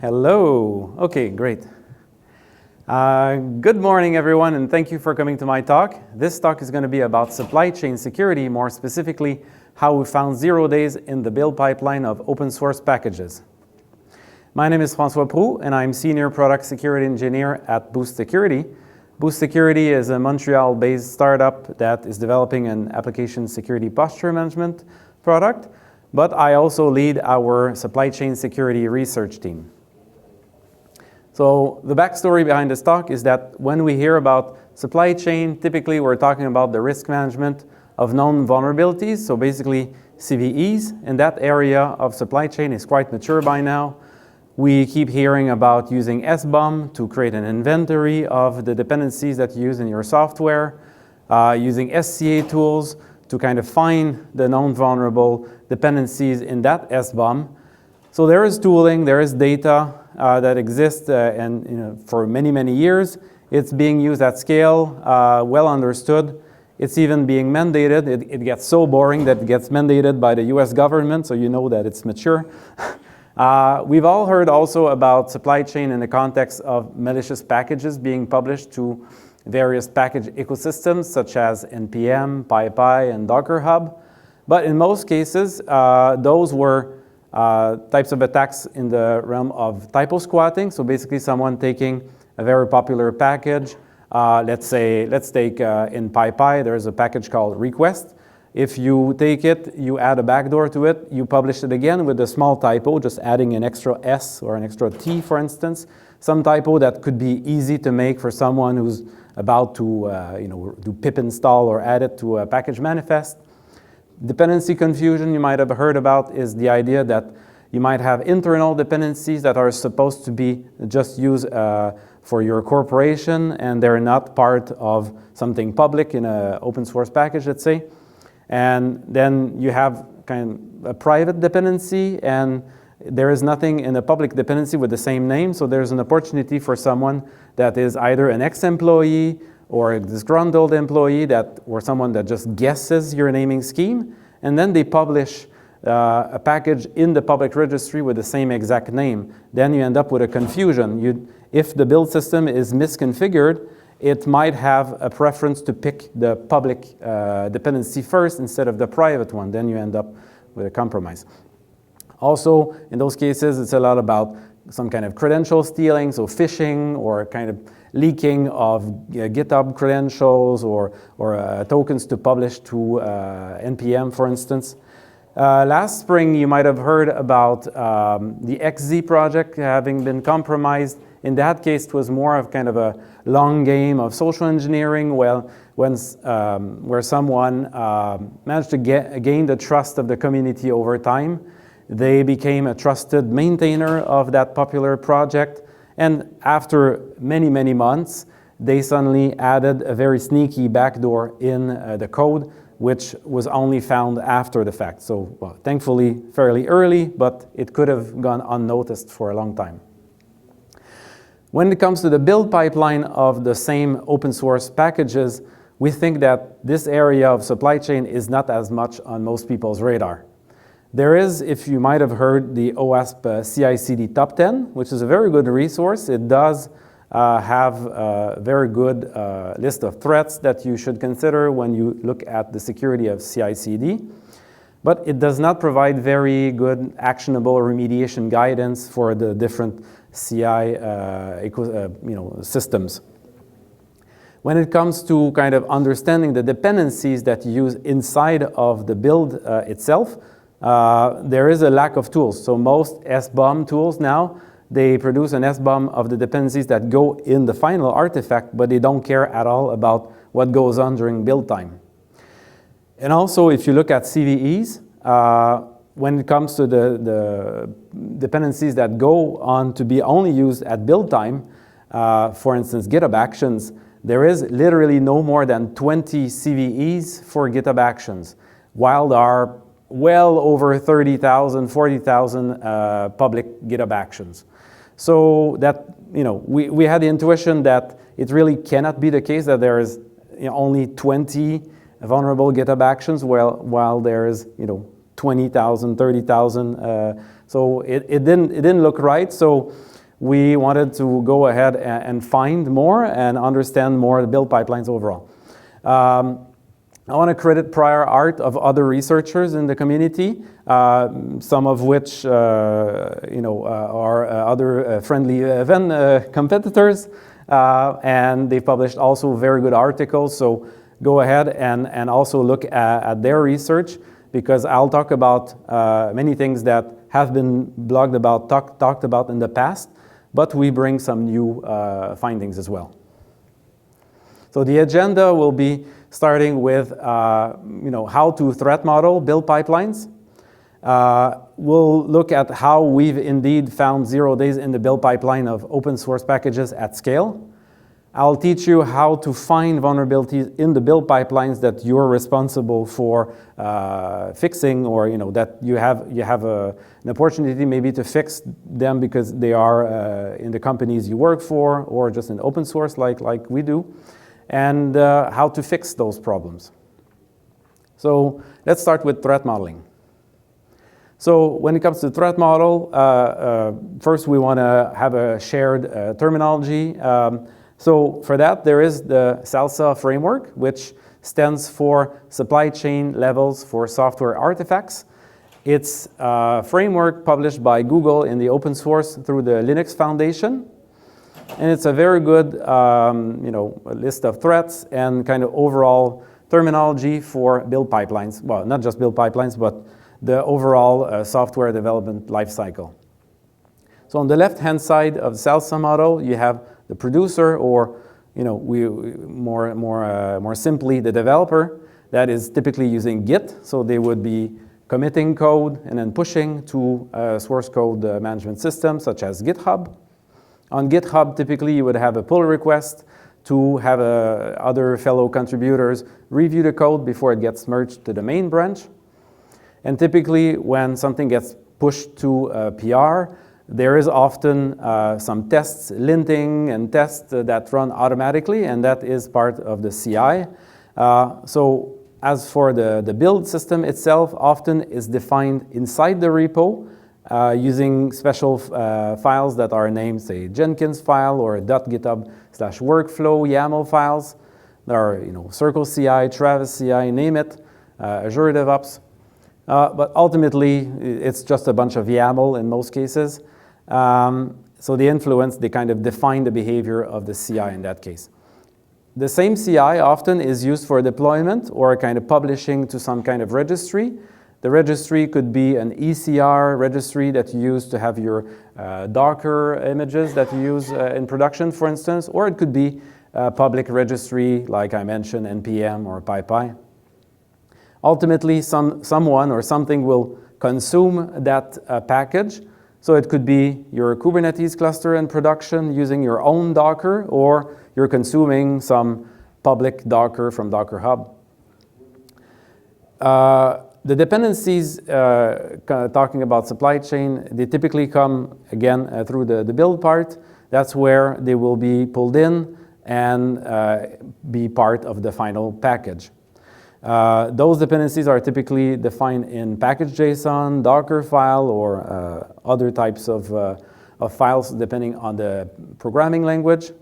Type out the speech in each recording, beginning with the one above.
Hello. Okay, great. Good morning, everyone, and thank you for coming to my talk. This talk is going to be about supply chain security, more specifically, how we found 0 days in the build pipeline of open source packages. My name is François Proulx, and I'm Senior Product Security Engineer at Boost Security. Boost Security is a Montreal-based startup that is developing an application security posture management product, but I also lead our supply chain security research team. So the backstory behind this talk is that when we hear about supply chain, typically we're talking about the risk management of known vulnerabilities, so basically CVEs, and that area of supply chain is quite mature by now. We keep hearing about using SBOM to create an inventory of the dependencies that you use in your software, using SCA tools to kind of find the known vulnerable dependencies in that SBOM. So there is tooling, there is data that exists, and for many, many years. It's being used at scale, well understood. It's even being mandated. It gets so boring that it gets mandated by the US government, so you know that it's mature. We've all heard also about supply chain in the context of malicious packages being published to various package ecosystems such as NPM, PyPI, and Docker Hub. But in most cases, those were types of attacks in the realm of typo squatting. So basically someone taking a very popular package. Let's take in PyPI, there's a package called request. If you take it, you add a backdoor to it, you publish it again with a small typo, just adding an extra S or an extra T, for instance. Some typo that could be easy to make for someone who's about to do pip install or add it to a package manifest. Dependency confusion you might have heard about is the idea that you might have internal dependencies that are supposed to be just used for your corporation, and they're not part of something public in an open source package, let's say. And then you have kind of a private dependency, and there is nothing in a public dependency with the same name, so there's an opportunity for someone that is either an ex-employee or a disgruntled employee or someone that just guesses your naming scheme, and then they publish a package in the public registry with the same exact name. Then you end up with a confusion. If the build system is misconfigured, it might have a preference to pick the public dependency first instead of the private one. Then you end up with a compromise. Also, in those cases, it's a lot about some kind of credential stealing, so phishing or kind of leaking of GitHub credentials or tokens to publish to NPM, for instance. Last spring, you might have heard about the XZ project having been compromised. In that case, it was more of kind of a long game of social engineering, where someone managed to gain the trust of the community over time. They became a trusted maintainer of that popular project. And after many, many months, they suddenly added a very sneaky backdoor in the code, which was only found after the fact. So, well, thankfully, fairly early, but it could have gone unnoticed for a long time. When it comes to the build pipeline of the same open source packages, we think that this area of supply chain is not as much on most people's radar. There is, if you might have heard, the OWASP CI/CD Top 10, which is a very good resource. It does have a very good list of threats that you should consider when you look at the security of CI/CD. But it does not provide very good actionable remediation guidance for the different CI systems. When it comes to kind of understanding the dependencies that you use inside of the build itself, there is a lack of tools. So most SBOM tools now, they produce an SBOM of the dependencies that go in the final artifact, but they don't care at all about what goes on during build time. And also, if you look at CVEs, when it comes to the dependencies that go on to be only used at build time, for instance, GitHub Actions, there is literally no more than 20 CVEs for GitHub Actions, while there are well over 30,000, 40,000 public GitHub Actions. So that, we had the intuition that it really cannot be the case that there is only 20 vulnerable GitHub Actions while there is, 20,000, 30,000. So it didn't look right. So we wanted to go ahead and find more and understand more the build pipelines overall. I want to credit prior art of other researchers in the community, some of which are other friendly Venn competitors, and they've published also very good articles. So go ahead and also look at their research, because I'll talk about many things that have been blogged about, talked about in the past, but we bring some new findings as well. So the agenda will be starting with how to threat model build pipelines. We'll look at how we've indeed found 0 days in the build pipeline of open source packages at scale. I'll teach you how to find vulnerabilities in the build pipelines that you're responsible for fixing, or that you have an opportunity maybe to fix them because they are in the companies you work for, or just in open source like we do, and how to fix those problems. So let's start with threat modeling. So when it comes to threat model, first we want to have a shared terminology. So for that, there is the SALSA framework, which stands for Supply Chain Levels for Software Artifacts. It's a framework published by Google in the open source through the Linux Foundation. And it's a very good list of threats and kind of overall terminology for build pipelines. Well, not just build pipelines, but the overall software development lifecycle. So on the left-hand side of the SALSA model, you have the producer, or more simply the developer, that is typically using Git. So they would be committing code and then pushing to a source code management system such as GitHub. On GitHub, typically you would have a pull request to have other fellow contributors review the code before it gets merged to the main branch. And typically when something gets pushed to a PR, there is often some tests, linting and tests that run automatically, and that is part of the CI. So as for the build system itself, often is defined inside the repo using special files that are named, say, Jenkins file or .github/workflow YAML files. There are Circle CI, Travis CI, name it, Azure DevOps. But ultimately, it's just a bunch of YAML in most cases. So they kind of define the behavior of the CI in that case. The same CI often is used for deployment or kind of publishing to some kind of registry. The registry could be an ECR registry that you use to have your Docker images that you use in production, for instance, or it could be a public registry, like I mentioned, NPM or PyPy. Ultimately, someone or something will consume that package. So it could be your Kubernetes cluster in production using your own Docker, or you're consuming some public Docker from Docker Hub. The dependencies, talking about supply chain, they typically come, again, through the build part. That's where they will be pulled in and be part of the final package. Those dependencies are typically defined in package.json, Docker file, or other types of files depending on the programming language.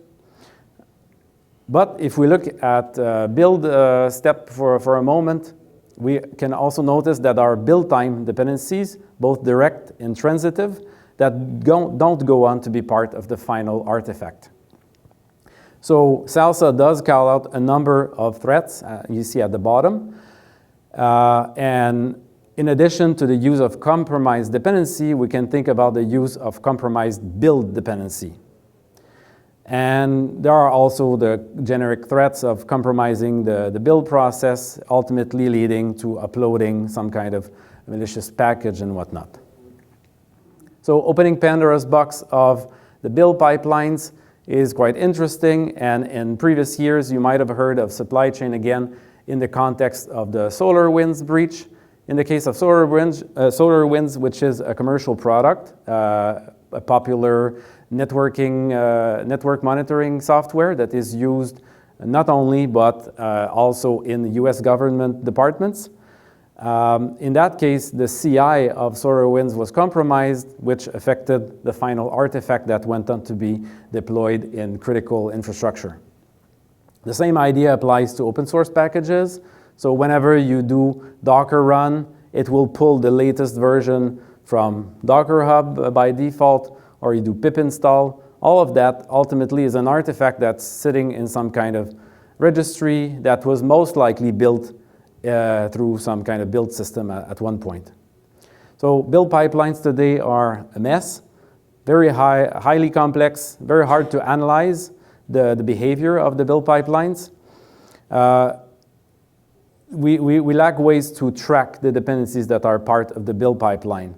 But if we look at build step for a moment, we can also notice that our build time dependencies, both direct and transitive, that don't go on to be part of the final artifact. So SALSA does call out a number of threats you see at the bottom. And in addition to the use of compromised dependency, we can think about the use of compromised build dependency. And there are also the generic threats of compromising the build process, ultimately leading to uploading some kind of malicious package and whatnot. So opening Pandora's box of the build pipelines is quite interesting, and in previous years you might have heard of supply chain again in the context of the SolarWinds breach. In the case of SolarWinds, which is a commercial product, a popular network monitoring software that is used not only but also in the US government departments. In that case, the CI of SolarWinds was compromised, which affected the final artifact that went on to be deployed in critical infrastructure. The same idea applies to open source packages. So whenever you do Docker run, it will pull the latest version from Docker Hub by default, or you do pip install. All of that ultimately is an artifact that's sitting in some kind of registry that was most likely built through some kind of build system at one point. So build pipelines today are a mess, very highly complex, very hard to analyze the behavior of the build pipelines. We lack ways to track the dependencies that are part of the build pipeline.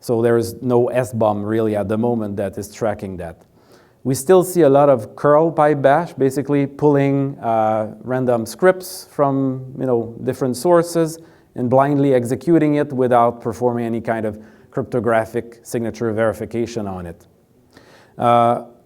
So there is no SBOM really at the moment that is tracking that. We still see a lot of curl pipe bash, basically pulling random scripts from different sources and blindly executing it without performing any kind of cryptographic signature verification on it.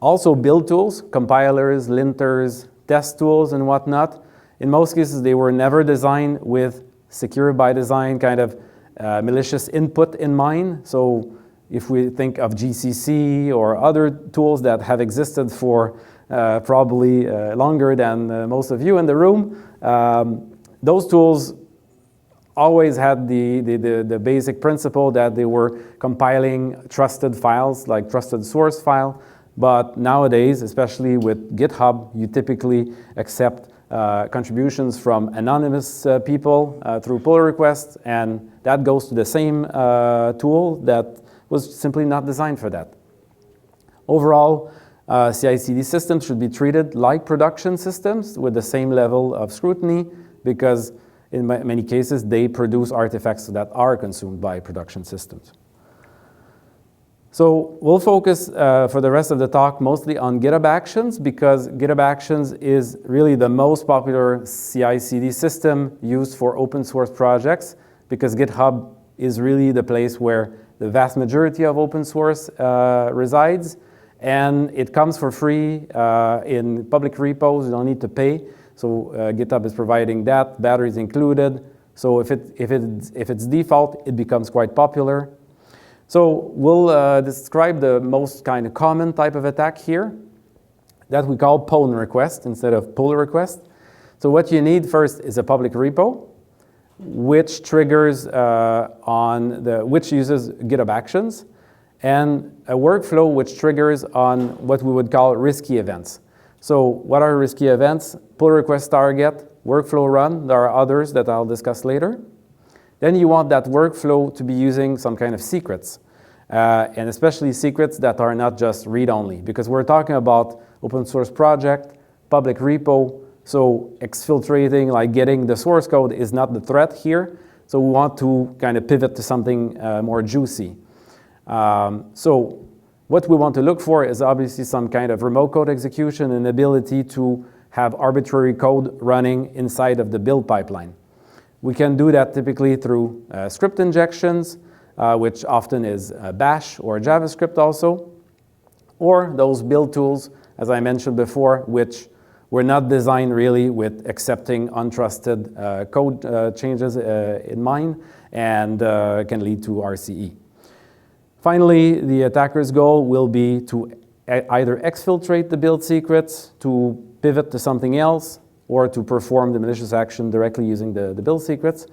Also build tools, compilers, linters, test tools and whatnot. In most cases, they were never designed with secure by design kind of malicious input in mind. So if we think of GCC or other tools that have existed for probably longer than most of you in the room, those tools always had the basic principle that they were compiling trusted files, like trusted source file. But nowadays, especially with GitHub, you typically accept contributions from anonymous people through pull requests, and that goes to the same tool that was simply not designed for that. Overall, CI/CD systems should be treated like production systems with the same level of scrutiny, because in many cases they produce artifacts that are consumed by production systems. So we'll focus for the rest of the talk mostly on GitHub Actions, because GitHub Actions is really the most popular CI/CD system used for open source projects, because GitHub is really the place where the vast majority of open source resides, and it comes for free in public repos. You don't need to pay. So GitHub is providing that, batteries included. So if it's default, it becomes quite popular. So we'll describe the most kind of common type of attack here that we call PON request instead of pull request. So what you need first is a public repo, which triggers which uses GitHub Actions, and a workflow which triggers on what we would call risky events. So what are risky events? Pull request target, workflow run. There are others that I'll discuss later. Then you want that workflow to be using some kind of secrets, and especially secrets that are not just read-only, because we're talking about open source project, public repo. So exfiltrating, like getting the source code, is not the threat here. So we want to kind of pivot to something more juicy. So what we want to look for is obviously some kind of remote code execution and ability to have arbitrary code running inside of the build pipeline. We can do that typically through script injections, which often is Bash or JavaScript also, or those build tools, as I mentioned before, which were not designed really with accepting untrusted code changes in mind, and can lead to RCE. Finally, the attacker's goal will be to either exfiltrate the build secrets, to pivot to something else, or to perform the malicious action directly using the build secrets,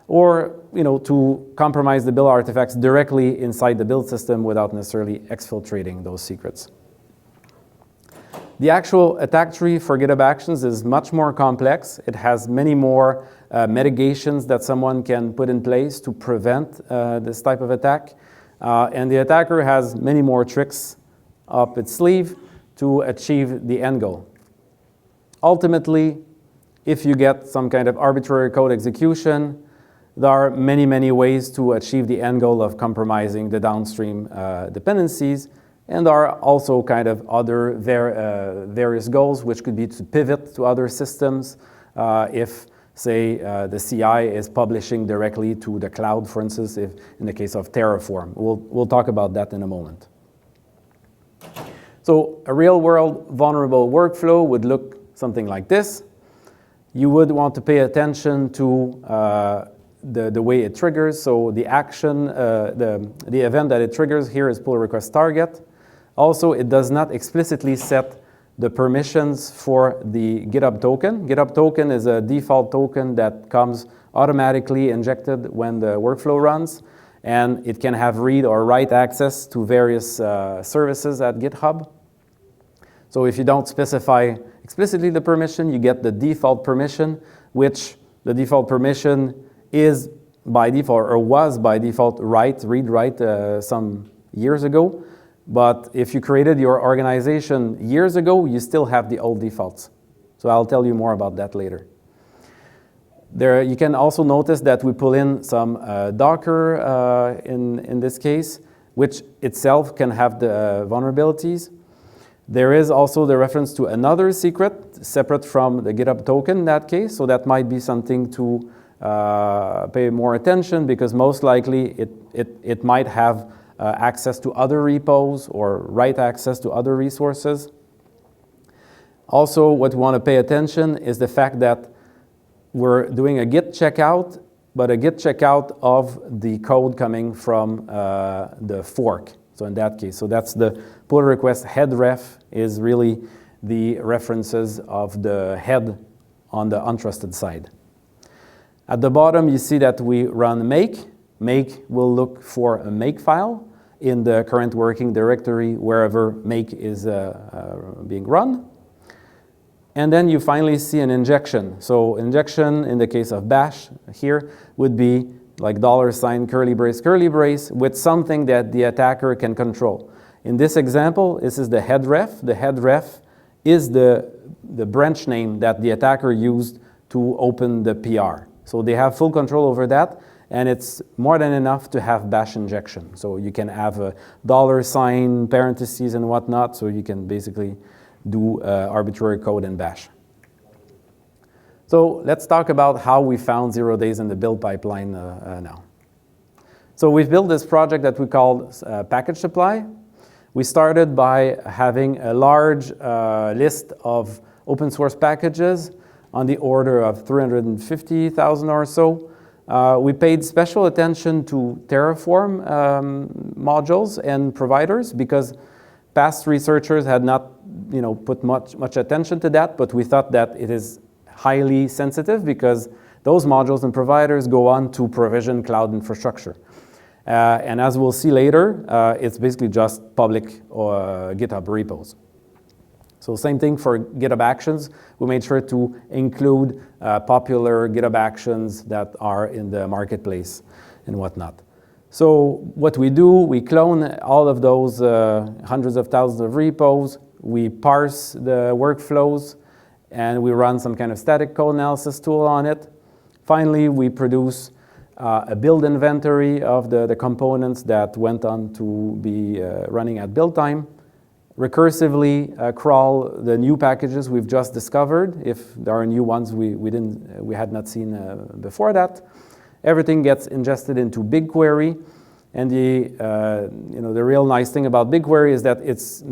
or to compromise the build artifacts directly inside the build system without necessarily exfiltrating those secrets. The actual attack tree for GitHub Actions is much more complex. It has many more mitigations that someone can put in place to prevent this type of attack. And the attacker has many more tricks up its sleeve to achieve the end goal. Ultimately, if you get some kind of arbitrary code execution, there are many, many ways to achieve the end goal of compromising the downstream dependencies. And there are also kind of other various goals, which could be to pivot to other systems if, say, the CI is publishing directly to the cloud, for instance, if in the case of Terraform. We'll talk about that in a moment. So a real-world vulnerable workflow would look something like this. You would want to pay attention to the way it triggers. So the action, the event that it triggers here is pull request target. Also, it does not explicitly set the permissions for the GitHub token. GitHub token is a default token that comes automatically injected when the workflow runs, and it can have read or write access to various services at GitHub. So if you don't specify explicitly the permission, you get the default permission, which the default permission is by default, or was by default, read, write some years ago. But if you created your organization years ago, you still have the old defaults. So I'll tell you more about that later. There, you can also notice that we pull in some Docker in this case, which itself can have the vulnerabilities. There is also the reference to another secret separate from the GitHub token in that case, so that might be something to pay more attention, because most likely it might have access to other repos or write access to other resources. Also, what we want to pay attention is the fact that we're doing a git checkout, but a git checkout of the code coming from the fork. So in that case, so that's the pull request head ref is really the references of the head on the untrusted side. At the bottom, you see that we run make. Make will look for a make file in the current working directory wherever make is being run. And then you finally see an injection. So injection in the case of bash here would be like $ curly brace with something that the attacker can control. In this example, this is the head ref. The head ref is the branch name that the attacker used to open the PR. So they have full control over that, and it's more than enough to have bash injection. So you can have a $, parentheses, and whatnot, so you can basically do arbitrary code in bash. So let's talk about how we found 0 days in the build pipeline now. So we've built this project that we called package supply. We started by having a large list of open source packages on the order of 350,000 or so. We paid special attention to Terraform modules and providers, because past researchers had not put much attention to that, but we thought that it is highly sensitive because those modules and providers go on to provision cloud infrastructure. And as we'll see later, it's basically just public GitHub repos. So same thing for GitHub Actions. We made sure to include popular GitHub Actions that are in the marketplace and whatnot. So what we do, we clone all of those hundreds of thousands of repos. We parse the workflows, and we run some kind of static code analysis tool on it. Finally, we produce a build inventory of the components that went on to be running at build time. Recursively crawl the new packages we've just discovered, if there are new ones we had not seen before that. Everything gets ingested into BigQuery, and the real nice thing about BigQuery is that it's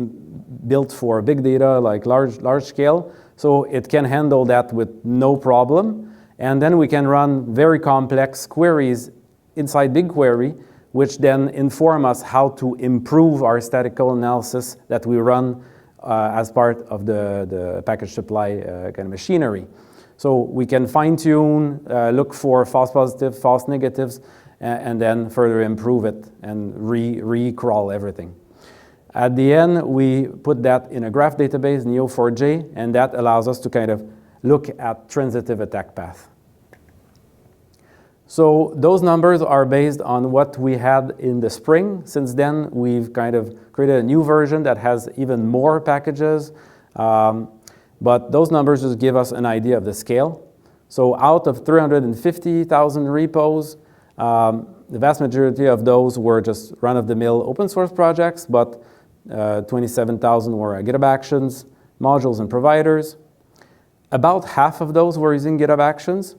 built for big data, like large scale, so it can handle that with no problem. And then we can run very complex queries inside BigQuery, which then inform us how to improve our static code analysis that we run as part of the package supply kind of machinery. So we can fine-tune, look for false positives, false negatives, and then further improve it and re-crawl everything. At the end, we put that in a graph database, Neo4j, and that allows us to kind of look at transitive attack path. So those numbers are based on what we had in the spring. Since then, we've kind of created a new version that has even more packages. But those numbers just give us an idea of the scale. So out of 350,000 repos, the vast majority of those were just run-of-the-mill open source projects, but 27,000 were GitHub Actions, modules, and providers. About half of those were using GitHub Actions,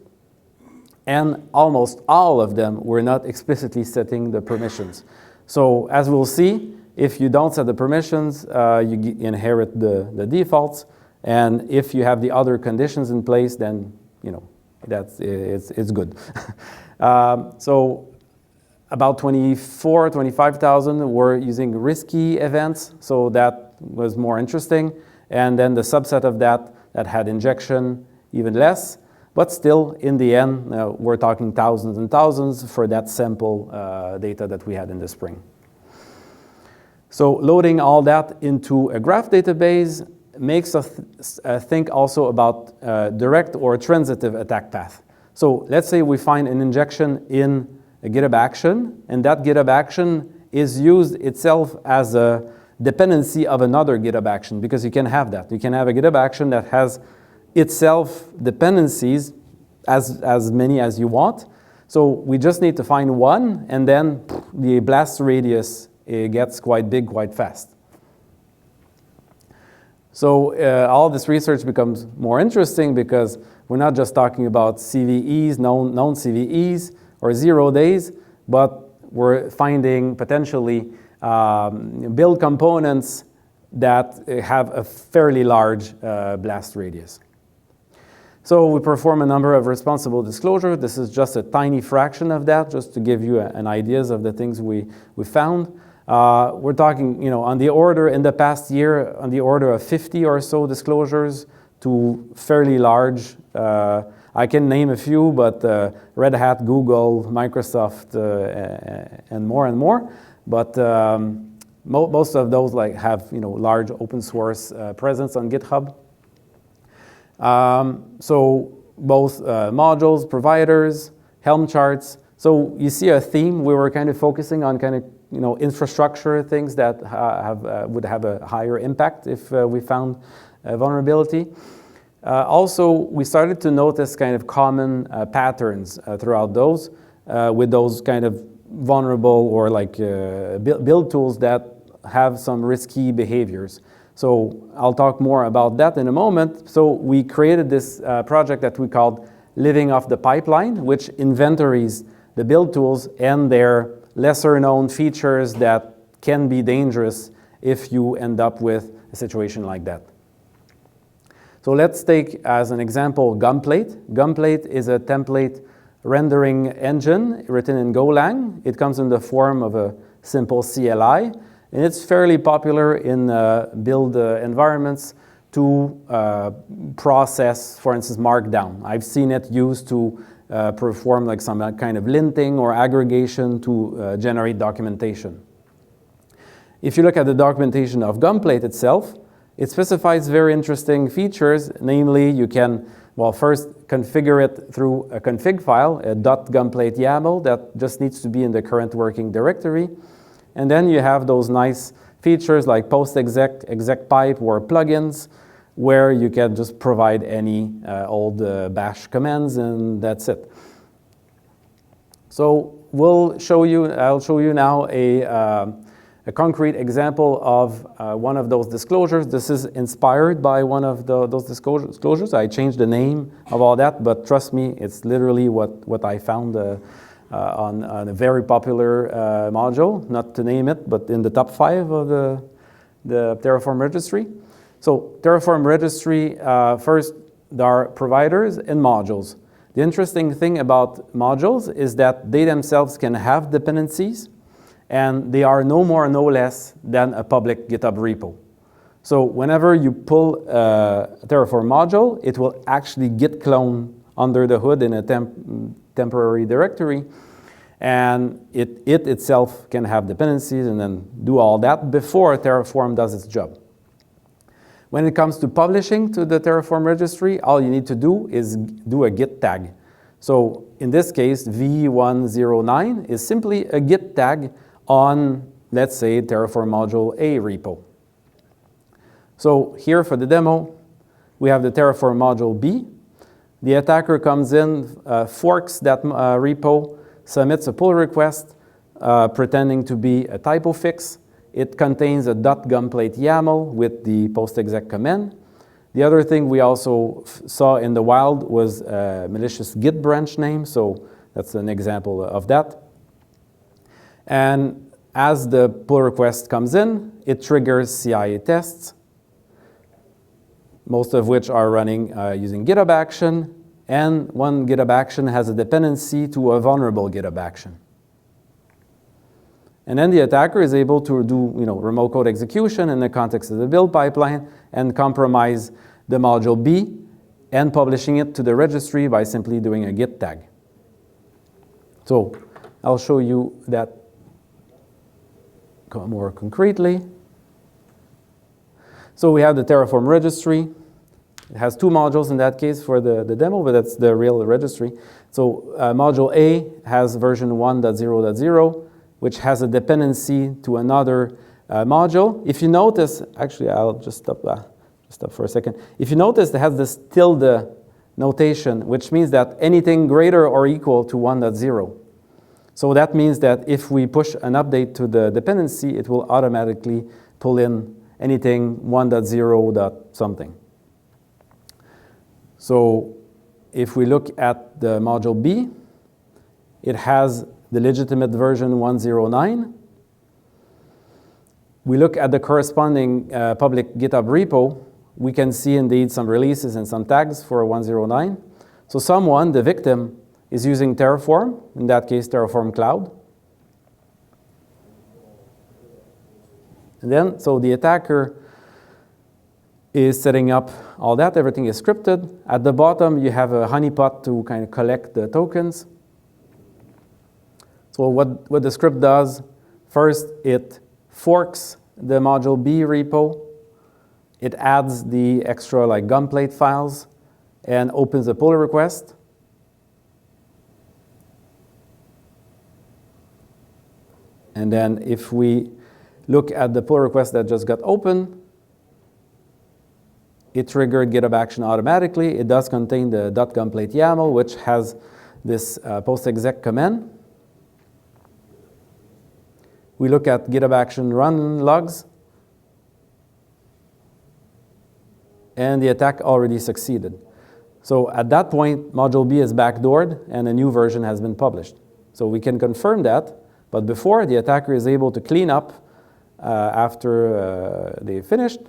and almost all of them were not explicitly setting the permissions. So as we'll see, if you don't set the permissions, you inherit the defaults, and if you have the other conditions in place, then it's good. So about 25,000 were using risky events, so that was more interesting. And then the subset of that had injection, even less. But still, in the end, we're talking thousands and thousands for that sample data that we had in the spring. So loading all that into a graph database makes us think also about direct or transitive attack path. So let's say we find an injection in a GitHub action, and that GitHub action is used itself as a dependency of another GitHub action, because you can have that. You can have a GitHub action that has itself dependencies, as many as you want. So we just need to find one, and then the blast radius gets quite big quite fast. So all this research becomes more interesting because we're not just talking about CVEs, known CVEs, or 0 days, but we're finding potentially build components that have a fairly large blast radius. So we perform a number of responsible disclosures. This is just a tiny fraction of that, just to give you an idea of the things we found. We're talking, on the order in the past year, on the order of 50 or so disclosures to fairly large. I can name a few, but Red Hat, Google, Microsoft, and more. But most of those have large open source presence on GitHub. So both modules, providers, Helm charts. So you see a theme. We were kind of focusing on infrastructure things that would have a higher impact if we found a vulnerability. Also, we started to notice kind of common patterns throughout those with those kind of vulnerable or build tools that have some risky behaviors. So I'll talk more about that in a moment. So we created this project that we called Living Off the Pipeline, which inventories the build tools and their lesser known features that can be dangerous if you end up with a situation like that. So let's take as an example Gunplate. Gunplate is a template rendering engine written in Golang. It comes in the form of a simple CLI, and it's fairly popular in build environments to process, for instance, Markdown. I've seen it used to perform some kind of linting or aggregation to generate documentation. If you look at the documentation of Gunplate itself, it specifies very interesting features. Namely, you can, first configure it through a config file, a .gunplate YAML that just needs to be in the current working directory. And then you have those nice features like post-exec, exec pipe, or plugins, where you can just provide any old bash commands, and that's it. So I'll show you now a concrete example of one of those disclosures. This is inspired by one of those disclosures. I changed the name of all that, but trust me, it's literally what I found on a very popular module, not to name it, but in the top 5 of the Terraform registry. So Terraform registry, first, there are providers and modules. The interesting thing about modules is that they themselves can have dependencies, and they are no more, no less than a public GitHub repo. So whenever you pull a Terraform module, it will actually git clone under the hood in a temporary directory, and it itself can have dependencies and then do all that before Terraform does its job. When it comes to publishing to the Terraform registry, all you need to do is do a git tag. So in this case, v109 is simply a git tag on, let's say, Terraform module A repo. So here for the demo, we have the Terraform module B. The attacker comes in, forks that repo, submits a pull request pretending to be a typo fix. It contains a .gunplate YAML with the post-exec command. The other thing we also saw in the wild was a malicious Git branch name, so that's an example of that. And as the pull request comes in, it triggers CIA tests, most of which are running using GitHub Action. and one GitHub action has a dependency to a vulnerable GitHub action. And then the attacker is able to do remote code execution in the context of the build pipeline and compromise the module B and publishing it to the registry by simply doing a git tag. So I'll show you that more concretely. So we have the Terraform registry. It has two modules in that case for the demo, but that's the real registry. So module A has version 1.0.0, which has a dependency to another module. If you notice, actually I'll just stop for a second. If you notice, it has this tilde notation, which means that anything greater or equal to 1.0. So that means that if we push an update to the dependency, it will automatically pull in anything 1.0 something. So if we look at the module B, it has the legitimate version 109. We look at the corresponding public GitHub repo, we can see indeed some releases and some tags for 109. So someone, the victim, is using Terraform, in that case Terraform Cloud. And then, so the attacker is setting up all that, everything is scripted. At the bottom, you have a honeypot to kind of collect the tokens. So what the script does, first it forks the module B repo, it adds the extra like gunplate files, and opens a pull request. And then if we look at the pull request that just got opened, it triggered GitHub action automatically. It does contain the .gunplate YAML, which has this post-exec command. We look at GitHub action run logs, and the attack already succeeded. So at that point, module B is backdoored, and a new version has been published. So we can confirm that, but before, the attacker is able to clean up after they finished.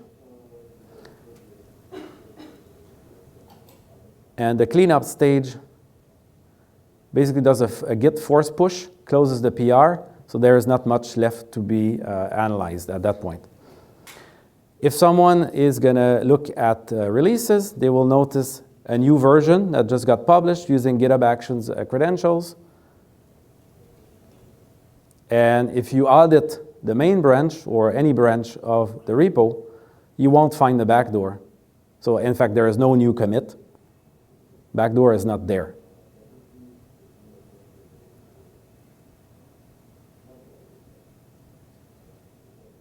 And the cleanup stage basically does a git force push, closes the PR, so there is not much left to be analyzed at that point. If someone is going to look at releases, they will notice a new version that just got published using GitHub Actions credentials. And if you audit the main branch or any branch of the repo, you won't find the backdoor. So in fact, there is no new commit. Backdoor is not there.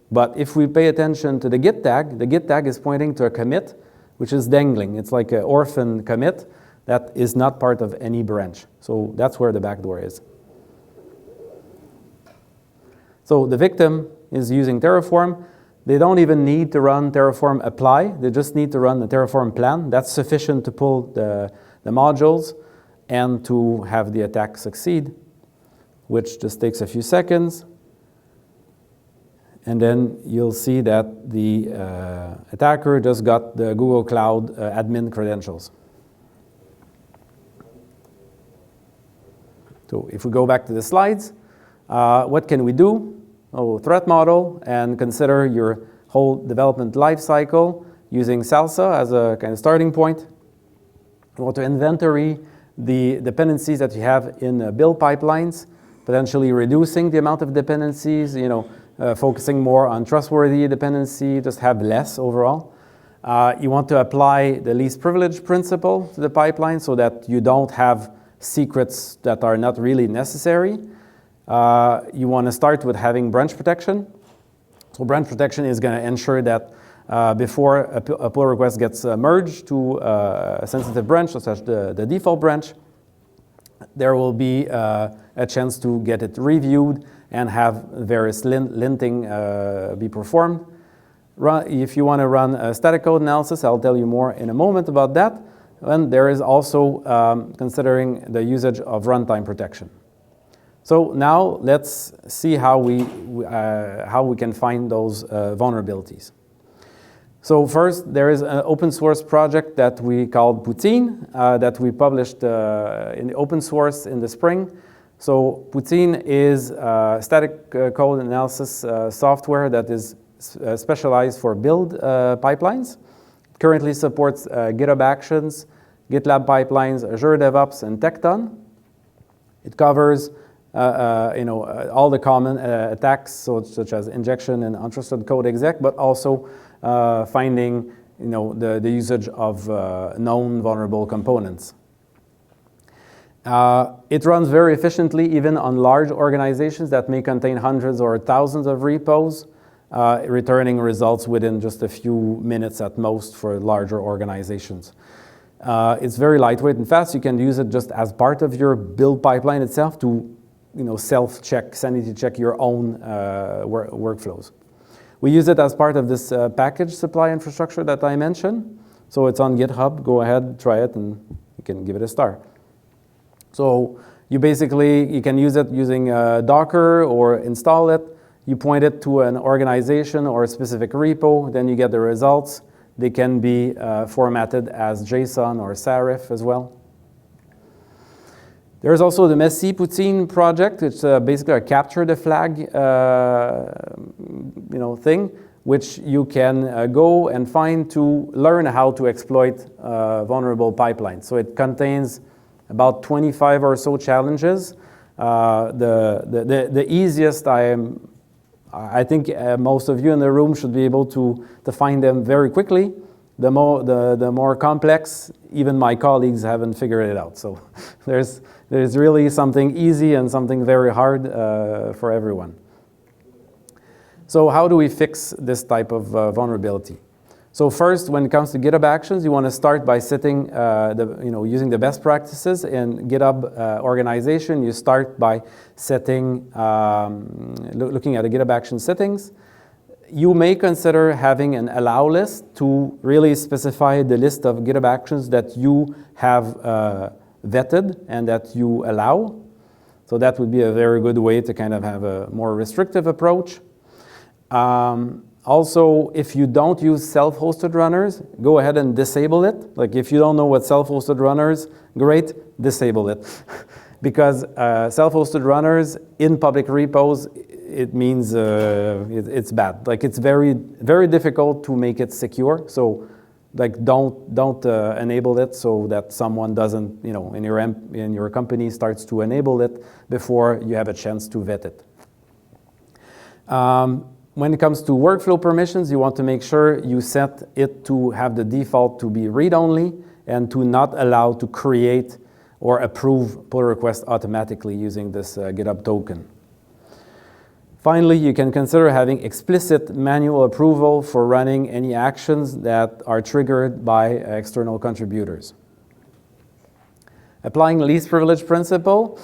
But if we pay attention to the git tag is pointing to a commit, which is dangling. It's like an orphan commit that is not part of any branch. So that's where the backdoor is. So the victim is using Terraform. They don't even need to run Terraform apply. They just need to run the Terraform plan. That's sufficient to pull the modules and to have the attack succeed, which just takes a few seconds. And then you'll see that the attacker just got the Google Cloud admin credentials. So if we go back to the slides, what can we do? Oh, threat model, and consider your whole development lifecycle using Salsa as a kind of starting point. You want to inventory the dependencies that you have in build pipelines, potentially reducing the amount of dependencies, focusing more on trustworthy dependency, just have less overall. You want to apply the least privilege principle to the pipeline so that you don't have secrets that are not really necessary. You want to start with having branch protection. So branch protection is going to ensure that before a pull request gets merged to a sensitive branch, such as the default branch, there will be a chance to get it reviewed and have various linting be performed. If you want to run a static code analysis, I'll tell you more in a moment about that. And there is also considering the usage of runtime protection. So now let's see how we can find those vulnerabilities. So first, there is an open source project that we called Poutine that we published in the open source in the spring. So Poutine is static code analysis software that is specialized for build pipelines. It currently supports GitHub Actions, GitLab pipelines, Azure DevOps, and Tekton. It covers all the common attacks, such as injection and untrusted code exec, but also finding the usage of known vulnerable components. It runs very efficiently even on large organizations that may contain hundreds or thousands of repos, returning results within just a few minutes at most for larger organizations. It's very lightweight and fast. You can use it just as part of your build pipeline itself to self-check, sanity check your own workflows. We use it as part of this package supply infrastructure that I mentioned. So it's on GitHub. Go ahead, try it, and you can give it a star. So you can use it using Docker or install it. You point it to an organization or a specific repo, then you get the results. They can be formatted as JSON or Serif as well. There's also the messypoutine project. It's basically a capture the flag thing, which you can go and find to learn how to exploit vulnerable pipelines. So it contains about 25 or so challenges. The easiest, I think most of you in the room should be able to find them very quickly. The more complex, even my colleagues haven't figured it out. So there's really something easy and something very hard for everyone. So how do we fix this type of vulnerability? So first, when it comes to GitHub Actions, you want to start by setting using the best practices in GitHub organization. You start by setting, looking at the GitHub Action settings. You may consider having an allow list to really specify the list of GitHub Actions that you have vetted and that you allow. So that would be a very good way to kind of have a more restrictive approach. Also, if you don't use self-hosted runners, go ahead and disable it. Like if you don't know what self-hosted runners, great, disable it. Because self-hosted runners in public repos, it means it's bad. Like it's very, very difficult to make it secure. So like don't enable it so that someone doesn't, in your company starts to enable it before you have a chance to vet it. When it comes to workflow permissions, you want to make sure you set it to have the default to be read-only and to not allow to create or approve pull requests automatically using this GitHub token. Finally, you can consider having explicit manual approval for running any actions that are triggered by external contributors. Applying least privilege principle.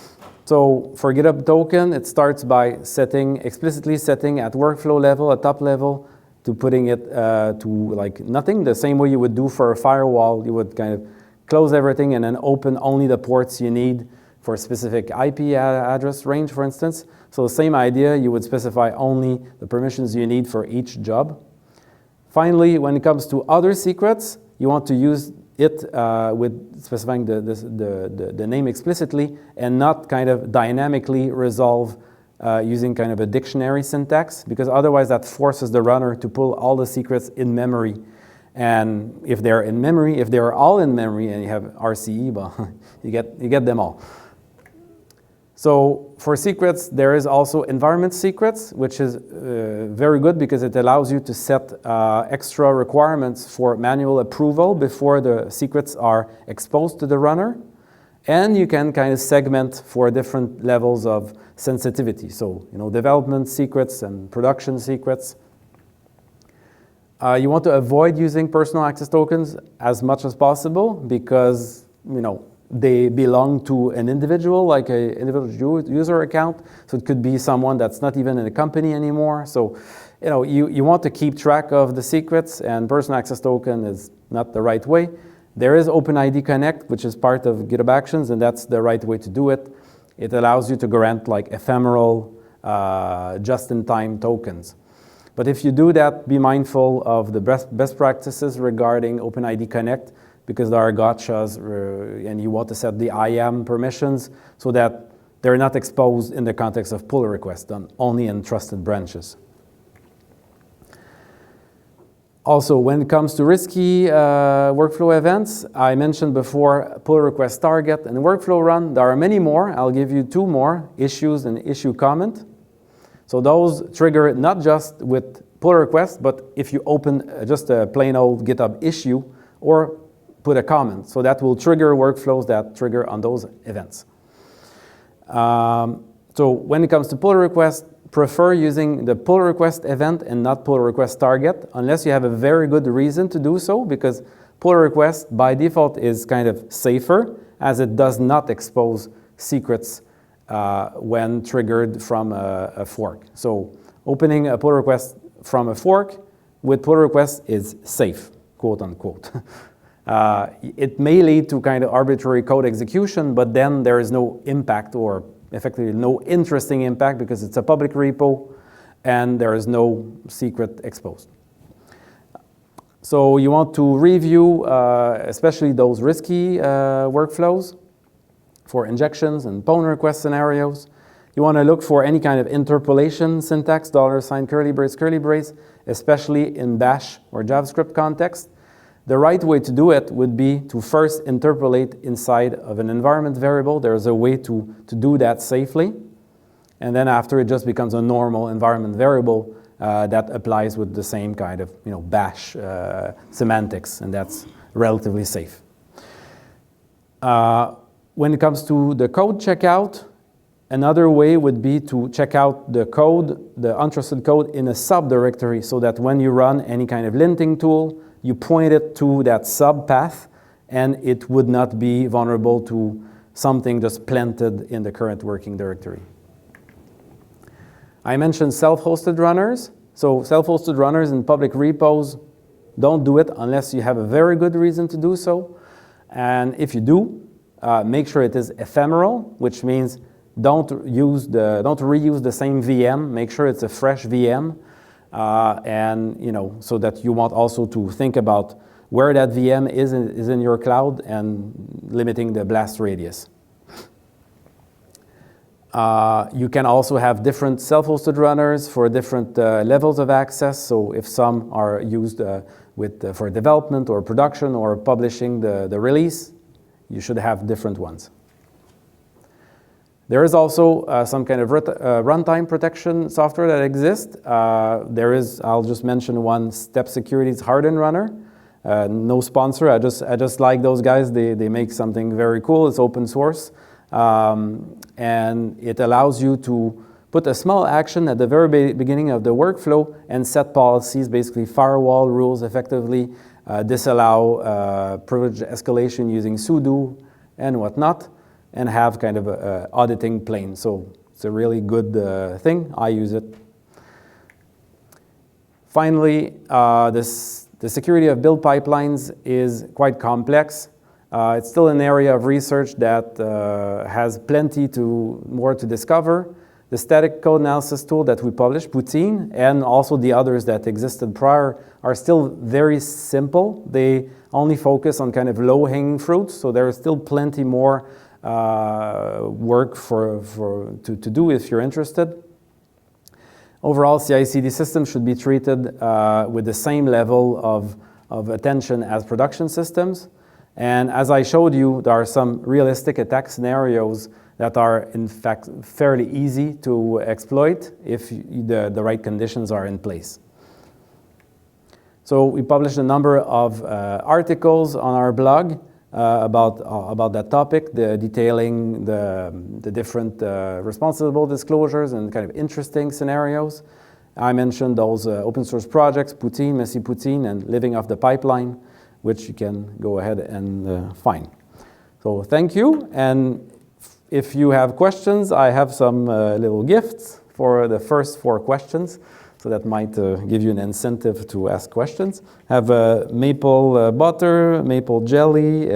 So for GitHub token, it starts by explicitly setting at workflow level, at top level, to putting it to like nothing. The same way you would do for a firewall, you would kind of close everything and then open only the ports you need for a specific IP address range, for instance. So the same idea, you would specify only the permissions you need for each job. Finally, when it comes to other secrets, you want to use it with specifying the name explicitly and not kind of dynamically resolve using kind of a dictionary syntax, because otherwise that forces the runner to pull all the secrets in memory. And if they're in memory, if they're all in memory and you have RCE, well, you get them all. So for secrets, there is also environment secrets, which is very good because it allows you to set extra requirements for manual approval before the secrets are exposed to the runner. And you can kind of segment for different levels of sensitivity. So, development secrets and production secrets. You want to avoid using personal access tokens as much as possible because, they belong to an individual, like an individual user account. So it could be someone that's not even in a company anymore. So, you want to keep track of the secrets, and personal access token is not the right way. There is OpenID Connect, which is part of GitHub Actions, and that's the right way to do it. It allows you to grant like ephemeral, just-in-time tokens. But if you do that, be mindful of the best practices regarding OpenID Connect, because there are gotchas, and you want to set the IAM permissions so that they're not exposed in the context of pull requests, done only in trusted branches. Also, when it comes to risky workflow events, I mentioned before pull request target and workflow run. There are many more. I'll give you 2 more, issues and issue comment. So those trigger not just with pull request, but if you open just a plain old GitHub issue or put a comment. So that will trigger workflows that trigger on those events. So when it comes to pull request, prefer using the pull request event and not pull request target, unless you have a very good reason to do so, because pull request by default is kind of safer, as it does not expose secrets when triggered from a fork. So opening a pull request from a fork with pull request is safe, quote unquote. It may lead to kind of arbitrary code execution, but then there is no impact, or effectively no interesting impact, because it's a public repo and there is no secret exposed. So you want to review especially those risky workflows for injections and pull request scenarios. You want to look for any kind of interpolation syntax, $ curly brace, especially in Bash or JavaScript context. The right way to do it would be to first interpolate inside of an environment variable. There's a way to do that safely. And then after, it just becomes a normal environment variable that applies with the same kind of Bash semantics, and that's relatively safe. When it comes to the code checkout, another way would be to check out the code, the untrusted code, in a subdirectory, so that when you run any kind of linting tool, you point it to that sub path, and it would not be vulnerable to something just planted in the current working directory. I mentioned self-hosted runners. So self-hosted runners in public repos, don't do it unless you have a very good reason to do so. And if you do, make sure it is ephemeral, which means don't reuse the same VM. Make sure it's a fresh VM. And so that you want also to think about where that VM is in your cloud and limiting the blast radius. You can also have different self-hosted runners for different levels of access. So if some are used for development or production or publishing the release, you should have different ones. There is also some kind of runtime protection software that exists. I'll just mention one, Step Security's Harden Runner. No sponsor, I just like those guys. They make something very cool. It's open source. And it allows you to put a small action at the very beginning of the workflow and set policies, basically firewall rules, effectively disallow privilege escalation using sudo and whatnot, and have kind of an auditing plane. So it's a really good thing. I use it. Finally, the security of build pipelines is quite complex. It's still an area of research that has plenty more to discover. The static code analysis tool that we published, Poutine, and also the others that existed prior, are still very simple. They only focus on kind of low-hanging fruits, so there is still plenty more work to do if you're interested. Overall, CI/CD systems should be treated with the same level of attention as production systems. And as I showed you, there are some realistic attack scenarios that are, in fact, fairly easy to exploit if the right conditions are in place. So we published a number of articles on our blog about that topic, detailing the different responsible disclosures and kind of interesting scenarios. I mentioned those open source projects, Poutine, messypoutine, and living off the pipeline, which you can go ahead and find. So thank you, and if you have questions, I have some little gifts for the first 4 questions, so that might give you an incentive to ask questions. Have maple butter, maple jelly,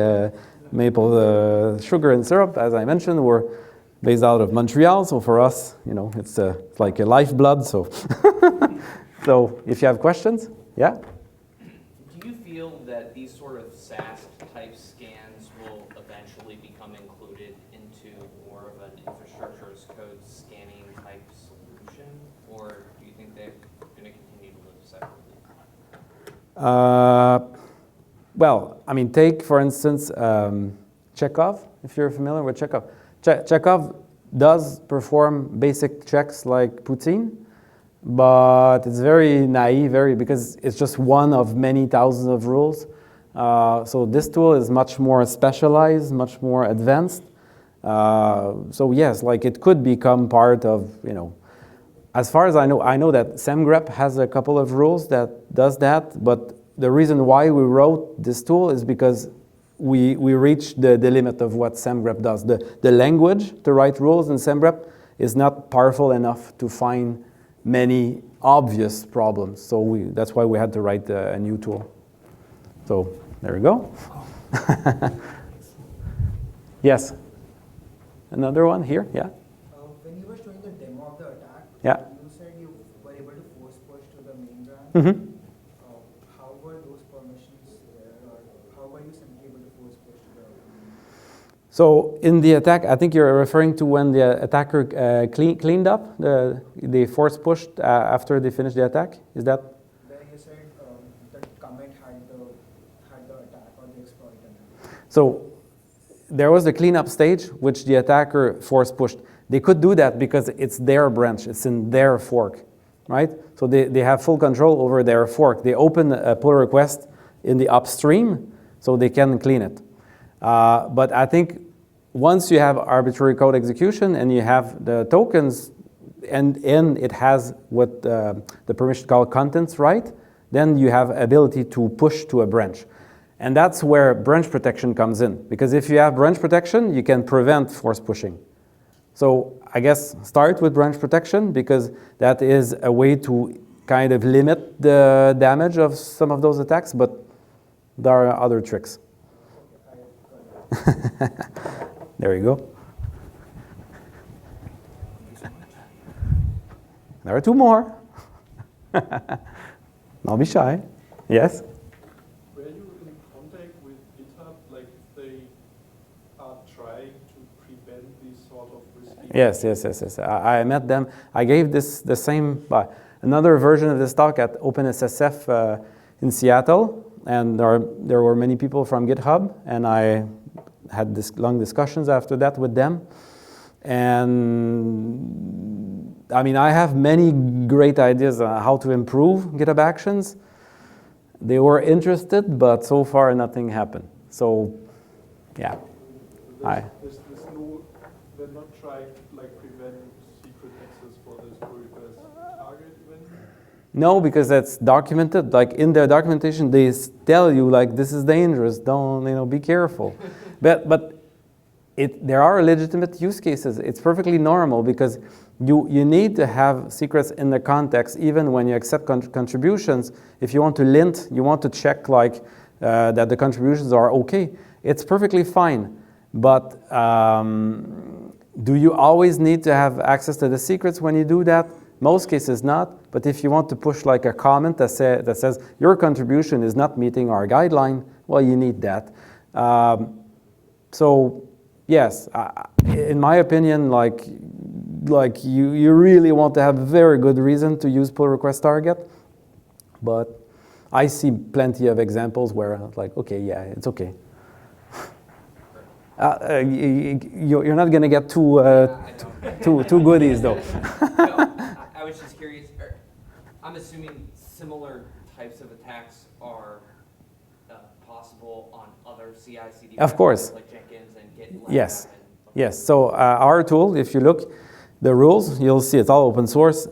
maple sugar and syrup. As I mentioned, we're based out of Montreal, so for us, it's like a lifeblood, so So if you have questions, yeah? Do you feel that these sort of SAST-type scans will eventually become included into more of an infrastructure as code scanning type solution, or do you think they're going to continue to live separately? Well, I mean, take, for instance, Chekhov, if you're familiar with Chekhov. Chekhov does perform basic checks like poutine, but it's very naive, because it's just one of many thousands of rules. So this tool is much more specialized, much more advanced. So yes, like it could become part of, as far as I know that SemGrep has a couple of rules that does that, but the reason why we wrote this tool is because we reached the limit of what SemGrep does. The language to write rules in SemGrep is not powerful enough to find many obvious problems. So that's why we had to write a new tool. So there we go. Yes. Another one here, yeah. When you were showing the demo of the attack, yeah. You said you were able to force push to the main branch. Mm-hmm. How were those permissions there, or how were you simply able to force push to the main branch? So in the attack, I think you're referring to when the attacker cleaned up, they force pushed after they finished the attack. Is that? Where you said the commit had the attack or the exploit in it. So there was the cleanup stage, which the attacker force pushed. They could do that because it's their branch, it's in their fork, right? So they have full control over their fork. They open a pull request in the upstream, so they can clean it. But I think once you have arbitrary code execution and you have the tokens and it has what the permission called contents right, then you have ability to push to a branch. And that's where branch protection comes in. Because if you have branch protection, you can prevent force pushing. So I guess start with branch protection because that is a way to kind of limit the damage of some of those attacks, but there are other tricks. There you go. There are two more. Don't be shy. Yes? Were you in contact with GitHub, like if they are trying to prevent these sort of risky? Yes. I met them. I gave the same, another version of this talk at OpenSSF in Seattle, and there were many people from GitHub, and I had this long discussions after that with them. And I mean, I have many great ideas on how to improve GitHub Actions. They were interested, but so far nothing happened. So, yeah. There's no, they're not trying to prevent secret access for this pull request target even? No, because that's documented. Like in their documentation, they tell you this is dangerous. Don't be careful. but there are legitimate use cases. It's perfectly normal because you need to have secrets in the context even when you accept contributions. If you want to lint, you want to check that the contributions are okay. It's perfectly fine. But do you always need to have access to the secrets when you do that? Most cases not. But if you want to push a comment that says your contribution is not meeting our guideline, well, you need that. So yes, in my opinion, you really want to have a very good reason to use pull request target. But I see plenty of examples where okay, yeah, it's okay. You're not going to get two goodies though. I was just curious. I'm assuming similar types of attacks are possible on other CI/CD. Of course. Like Jenkins and GitLab. Yes. Yes. So our tool, if you look, the rules, you'll see it's all open source.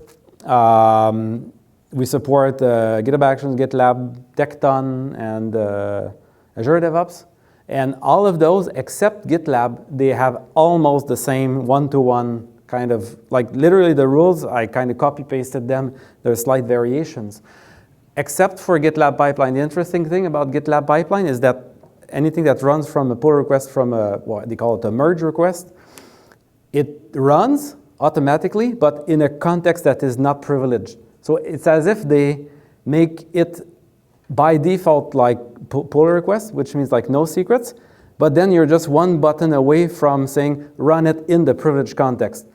We support GitHub Actions, GitLab, Tekton, and Azure DevOps. And all of those, except GitLab, they have almost the same one-to-one kind of, literally the rules, I kind of copy-pasted them. There's slight variations. Except for GitLab pipeline. The interesting thing about GitLab pipeline is that anything that runs from a pull request from what they call it a merge request, it runs automatically, but in a context that is not privileged. So it's as if they make it by default like pull request, which means like no secrets, but then you're just one button away from saying run it in the privileged context.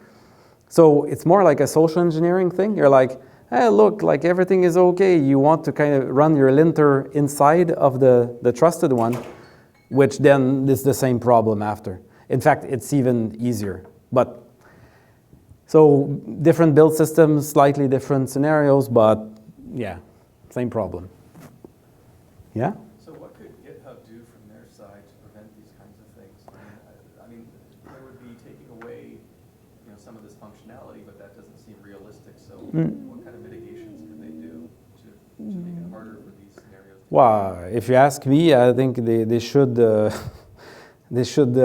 So it's more like a social engineering thing. You're like, hey, look, like everything is okay. You want to kind of run your linter inside of the trusted one, which then is the same problem after. In fact, it's even easier. But so different build systems, slightly different scenarios, but yeah, same problem. Yeah? So what could GitHub do from their side to prevent these kinds of things? I mean, there would be taking away, some of this functionality, but that doesn't seem realistic. So what kind of mitigations can they do to make it harder for these scenarios? Well, if you ask me, I think they should. They should.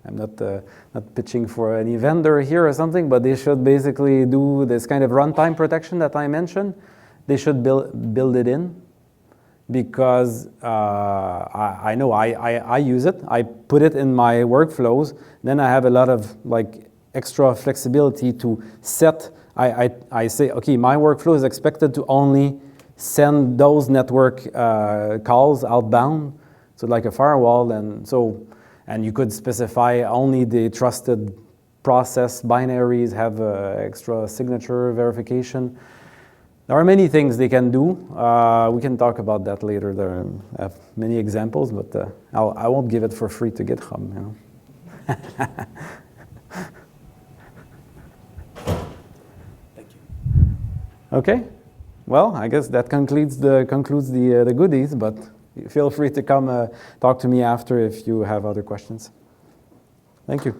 I'm not pitching for any vendor here or something, but they should basically do this kind of runtime protection that I mentioned. They should build it in. Because I know I use it. I put it in my workflows. Then I have a lot of like extra flexibility to set. I say, okay, my workflow is expected to only send those network calls outbound, so like a firewall. And you could specify only the trusted process binaries have extra signature verification. There are many things they can do. We can talk about that later. There are many examples, but I won't give it for free to GitHub. Thank you. Okay. Well, I guess that concludes the goodies, but feel free to come talk to me after if you have other questions. Thank you.